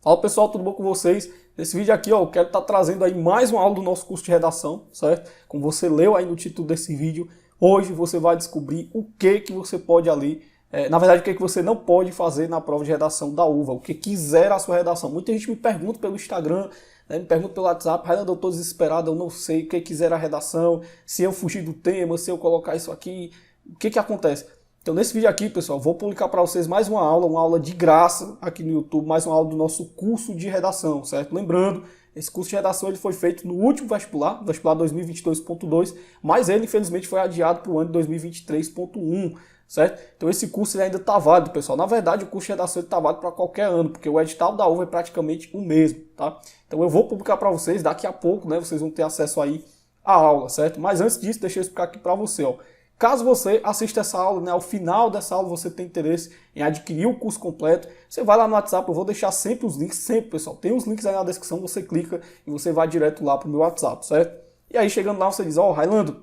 Fala pessoal, tudo bom com vocês? Nesse vídeo aqui, eu quero estar trazendo aí mais uma aula do nosso curso de redação, certo? Como você leu aí no título desse vídeo, hoje você vai descobrir o que você pode ali, na verdade, o que você não pode fazer na prova de redação da UVA, o que quiser a sua redação. Muita gente me pergunta pelo Instagram, me pergunta pelo WhatsApp, Railand, eu estou desesperado, eu não sei o que quiser a redação, se eu fugir do tema, se eu colocar isso aqui, o que acontece? Então nesse vídeo aqui, pessoal, vou publicar para vocês mais uma aula de graça aqui no YouTube, mais uma aula do nosso curso de redação, certo? Lembrando, esse curso de redação ele foi feito no último vestibular 2022.2, mas ele infelizmente foi adiado para o ano de 2023.1, certo? Então esse curso ele ainda está válido, pessoal. Na verdade, o curso de redação está válido para qualquer ano, porque o edital da UVA é praticamente o mesmo, tá? Então eu vou publicar para vocês daqui a pouco, né? Vocês vão ter acesso aí à aula, certo? Mas antes disso, deixa eu explicar aqui para você, ó. Caso você assista essa aula, né, ao final dessa aula você tem interesse em adquirir o curso completo, você vai lá no WhatsApp, eu vou deixar sempre os links, sempre pessoal, tem os links aí na descrição, você clica e você vai direto lá para o meu WhatsApp, certo? E aí chegando lá você diz, ó, Railand,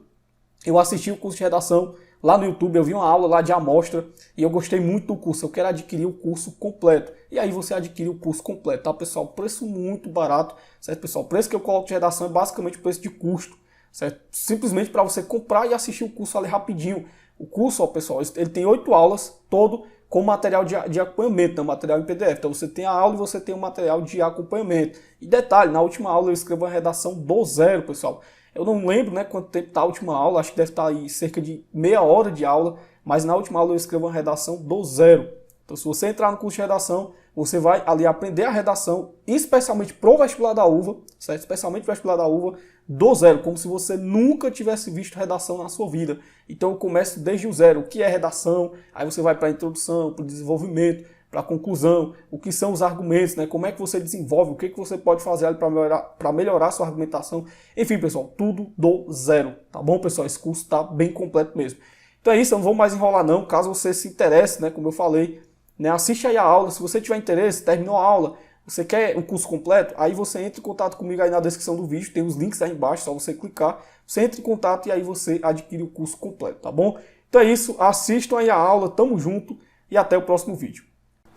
eu assisti o curso de redação lá no YouTube, eu vi uma aula lá de amostra e eu gostei muito do curso, eu quero adquirir o curso completo. E aí você adquire o curso completo, tá pessoal? Preço muito barato, certo pessoal? O preço que eu coloco de redação é basicamente o preço de custo. Certo? Simplesmente para você comprar e assistir o curso ali rapidinho. O curso, ó, pessoal, ele tem 8 aulas, todo com material de acompanhamento, né? Material em PDF. Então você tem a aula e você tem o material de acompanhamento. E detalhe, na última aula eu escrevo a redação do zero, pessoal. Eu não lembro, né, quanto tempo está a última aula, acho que deve estar aí cerca de meia hora de aula, mas na última aula eu escrevo uma redação do zero. Então se você entrar no curso de redação, você vai ali aprender a redação, especialmente para o vestibular da UVA, certo? Especialmente para o vestibular da UVA, do zero, como se você nunca tivesse visto redação na sua vida. Então eu começo desde o zero, o que é redação, aí você vai para a introdução, para o desenvolvimento, para a conclusão, o que são os argumentos, né? Como é que você desenvolve, o que você pode fazer para melhorar a sua argumentação. Enfim, pessoal, tudo do zero, tá bom, pessoal? Esse curso está bem completo mesmo. Então é isso, eu não vou mais enrolar não, caso você se interesse, né, como eu falei, né, assiste aí a aula, se você tiver interesse, terminou a aula, você quer o curso completo, aí você entra em contato comigo aí na descrição do vídeo, tem os links aí embaixo, só você clicar, você entra em contato e aí você adquire o curso completo, tá bom? Então é isso, assistam aí a aula, tamo junto e até o próximo vídeo.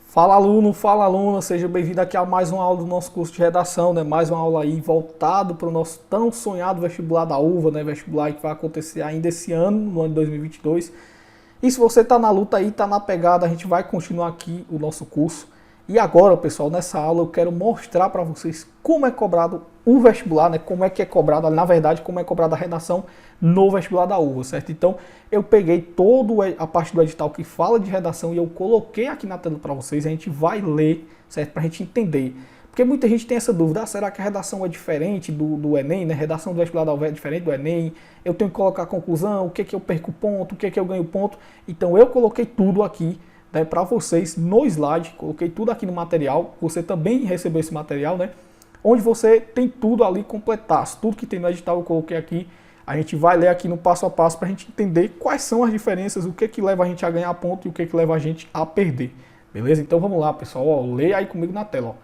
Fala aluno, fala aluna, seja bem-vindo aqui a mais uma aula do nosso curso de redação, né? Mais uma aula aí voltado para o nosso tão sonhado vestibular da UVA, né? Vestibular que vai acontecer ainda esse ano, no ano de 2022. E se você está na luta aí, está na pegada, a gente vai continuar aqui o nosso curso. E agora, pessoal, nessa aula eu quero mostrar para vocês como é cobrado o vestibular, né? Como é que é cobrado, na verdade, como é cobrada a redação no vestibular da UVA, certo? Então, eu peguei toda a parte do edital que fala de redação e eu coloquei aqui na tela para vocês, a gente vai ler, certo? Para a gente entender. Porque muita gente tem essa dúvida, será que a redação é diferente do Enem, né? A redação do vestibular da UVA é diferente do Enem, eu tenho que colocar a conclusão, o que eu perco ponto, o que eu ganho ponto. Então, eu coloquei tudo aqui, né, para vocês no slide, coloquei tudo aqui no material, você também recebeu esse material, né, onde você tem tudo ali completaço, tudo que tem no edital eu coloquei aqui, a gente vai ler aqui no passo a passo para a gente entender quais são as diferenças, o que leva a gente a ganhar ponto e o que leva a gente a perder, beleza? Então vamos lá pessoal, ó, leia aí comigo na tela, ó.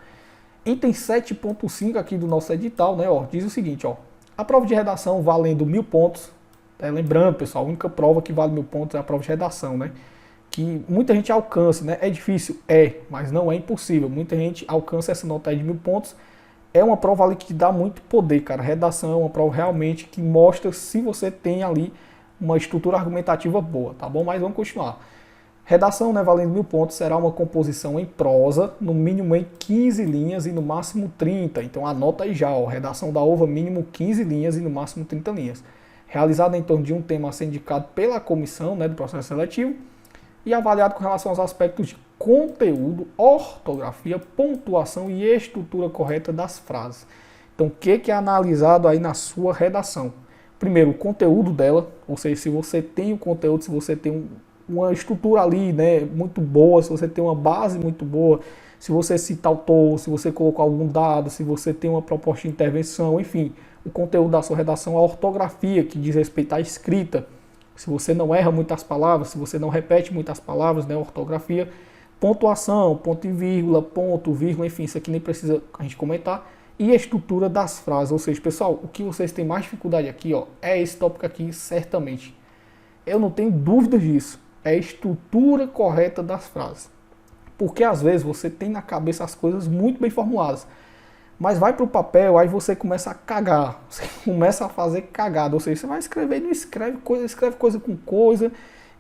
Item 7.5 aqui do nosso edital, né, ó, diz o seguinte, ó, a prova de redação valendo 1000 pontos, lembrando pessoal, a única prova que vale 1000 pontos é a prova de redação, né, que muita gente alcança, né? É difícil? É, mas não é impossível. Muita gente alcança essa nota aí de 1000 pontos. É uma prova ali que dá muito poder, cara. Redação é uma prova realmente que mostra se você tem ali uma estrutura argumentativa boa, tá bom? Mas vamos continuar. Redação, né, valendo 1000 pontos, será uma composição em prosa, no mínimo em 15 linhas e no máximo 30. Então anota aí já, ó, redação da UVA, mínimo 15 linhas e no máximo 30 linhas. Realizada em torno de um tema a ser indicado pela comissão, né, do processo seletivo, e avaliado com relação aos aspectos de conteúdo, ortografia, pontuação e estrutura correta das frases. Então, o que é analisado aí na sua redação? Primeiro, o conteúdo dela, ou seja, se você tem o conteúdo, se você tem uma estrutura ali, né, muito boa, se você tem uma base muito boa, se você cita autor, se você colocou algum dado, se você tem uma proposta de intervenção, enfim, o conteúdo da sua redação, a ortografia, que diz respeito à escrita, se você não erra muitas palavras, se você não repete muitas palavras, né, ortografia, pontuação, ponto e vírgula, ponto, vírgula, enfim, isso aqui nem precisa a gente comentar, e a estrutura das frases, ou seja, pessoal, o que vocês têm mais dificuldade aqui, ó, é esse tópico aqui, certamente. Eu não tenho dúvidas disso, é a estrutura correta das frases. Porque às vezes você tem na cabeça as coisas muito bem formuladas, mas vai para o papel, aí você começa a cagar, você começa a fazer cagada, ou seja, você vai escrever e não escreve coisa com coisa,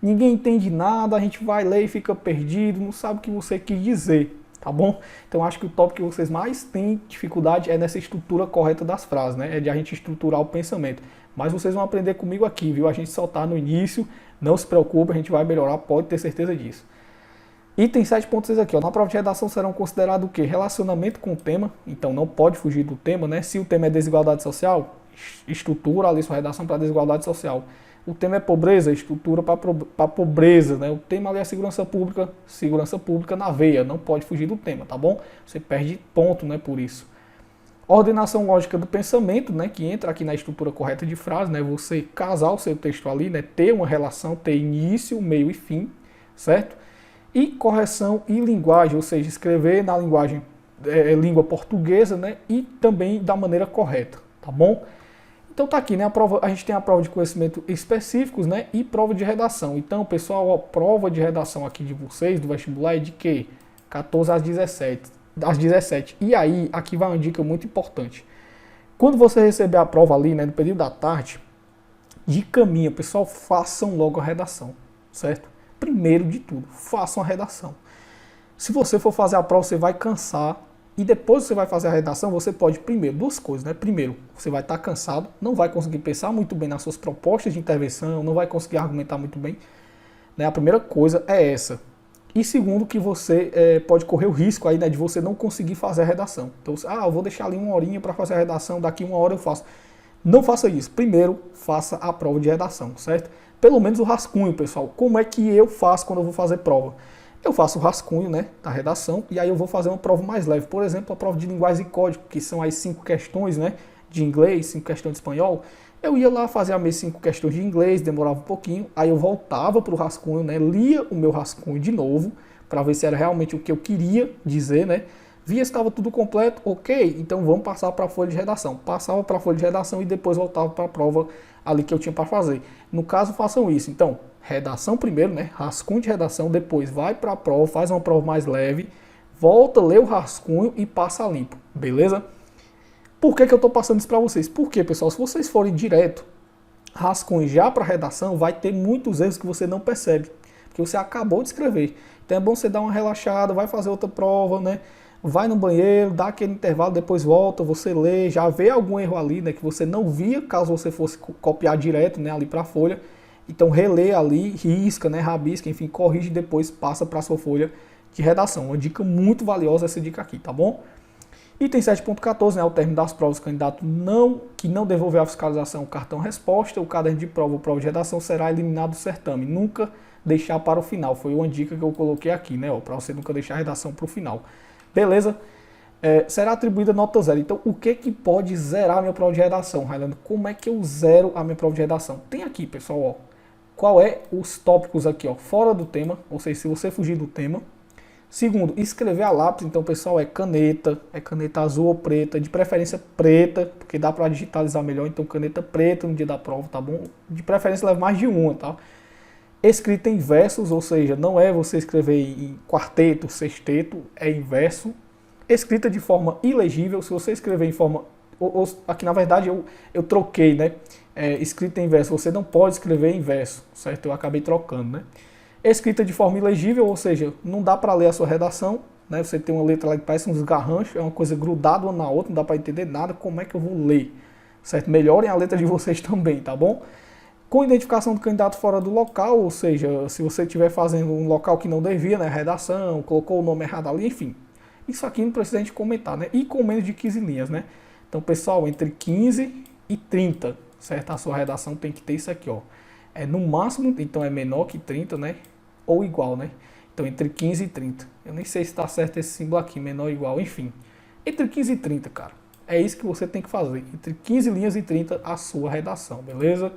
ninguém entende nada, a gente vai ler e fica perdido, não sabe o que você quis dizer, tá bom? Então acho que o tópico que vocês mais têm dificuldade é nessa estrutura correta das frases, né? É de a gente estruturar o pensamento. Mas vocês vão aprender comigo aqui, viu? A gente só tá no início, não se preocupe, a gente vai melhorar, pode ter certeza disso. Item 7.6 aqui, ó. Na prova de redação serão considerados o quê? Relacionamento com o tema, então não pode fugir do tema, né? Se o tema é desigualdade social, estrutura ali sua redação para desigualdade social. O tema é pobreza, estrutura para pobreza, né? O tema ali é segurança pública na veia, não pode fugir do tema, tá bom? Você perde ponto, né, por isso. Ordenação lógica do pensamento, né, que entra aqui na estrutura correta de frase, né? Você casar o seu texto ali, né? Ter uma relação, ter início, meio e fim, certo? E correção e linguagem, ou seja, escrever na linguagem língua portuguesa, né, e também da maneira correta, tá bom? Então tá aqui, né, a gente tem a prova de conhecimento específicos, né, e prova de redação. Então, pessoal, a prova de redação aqui de vocês, do vestibular, é de quê? 14 às 17. E aí, aqui vai uma dica muito importante. Quando você receber a prova ali, né, no período da tarde, de caminho, pessoal, façam logo a redação, certo? Primeiro de tudo, façam a redação. Se você for fazer a prova, você vai cansar. E depois você vai fazer a redação, você pode, primeiro, duas coisas, né? Primeiro, você vai estar cansado, não vai conseguir pensar muito bem nas suas propostas de intervenção, não vai conseguir argumentar muito bem. Né? A primeira coisa é essa. E segundo, que você pode correr o risco aí, né, de você não conseguir fazer a redação. Então, eu vou deixar ali uma horinha para fazer a redação, daqui uma hora eu faço. Não faça isso. Primeiro, faça a prova de redação, certo? Pelo menos o rascunho, pessoal. Como é que eu faço quando eu vou fazer prova? Eu faço o rascunho, né, da redação, e aí eu vou fazer uma prova mais leve. Por exemplo, a prova de linguagem e código, que são as 5 questões, né, de inglês, 5 questões de espanhol. Eu ia lá fazer as minhas 5 questões de inglês, demorava um pouquinho, aí eu voltava para o rascunho, né, lia o meu rascunho de novo, para ver se era realmente o que eu queria dizer, né. Via se estava tudo completo, ok, então vamos passar para a folha de redação. Passava para a folha de redação e depois voltava para a prova ali que eu tinha para fazer. No caso, façam isso. Então, redação primeiro, né? Rascunho de redação, depois vai para a prova, faz uma prova mais leve, volta, lê o rascunho e passa limpo, beleza? Por que eu estou passando isso para vocês? Porque, pessoal, se vocês forem direto, rascunho já para redação, vai ter muitos erros que você não percebe, porque você acabou de escrever. Então é bom você dar uma relaxada, vai fazer outra prova, né? Vai no banheiro, dá aquele intervalo, depois volta, você lê, já vê algum erro ali, né, que você não via caso você fosse copiar direto, né, ali para a folha. Então relê ali, risca, né, rabisca, enfim, corrige e depois passa para a sua folha de redação. Uma dica muito valiosa essa dica aqui, tá bom? Item 7.14, né, ao término das provas, o candidato que não devolver à fiscalização o cartão resposta, o caderno de prova ou prova de redação será eliminado do certame. Nunca deixar para o final. Foi uma dica que eu coloquei aqui, né, para você nunca deixar a redação para o final. Beleza? Será atribuída nota 0. Então, o que pode zerar a minha prova de redação, Railando? Como é que eu zero a minha prova de redação? Tem aqui, pessoal, ó. Qual é os tópicos aqui, ó, fora do tema, ou seja, se você fugir do tema. Segundo, escrever a lápis. Então, pessoal, é caneta azul ou preta, de preferência preta, porque dá para digitalizar melhor. Então, caneta preta no dia da prova, tá bom? De preferência, leve mais de uma, tá? Escrita em versos, ou seja, não é você escrever em quarteto, sexteto, é em verso. Escrita de forma ilegível, se você escrever em forma... aqui, na verdade, eu troquei, né? Escrita em verso, você não pode escrever em verso, certo? Eu acabei trocando, né? Escrita de forma ilegível, ou seja, não dá para ler a sua redação, né? Você tem uma letra lá que parece uns garranchos, é uma coisa grudada uma na outra, não dá para entender nada, como é que eu vou ler, certo? Melhorem a letra de vocês também, tá bom? Com identificação do candidato fora do local, ou seja, se você estiver fazendo um local que não devia, né, redação, colocou o nome errado ali, enfim. Isso aqui não precisa a gente comentar, né? E com menos de 15 linhas, né? Então, pessoal, entre 15 e 30, certo? A sua redação tem que ter isso aqui, ó. No máximo, então é menor que 30, né? Ou igual, né? Então, entre 15 e 30. Eu nem sei se está certo esse símbolo aqui, menor ou igual, enfim. Entre 15 e 30, cara. É isso que você tem que fazer. Entre 15 linhas e 30, a sua redação, beleza?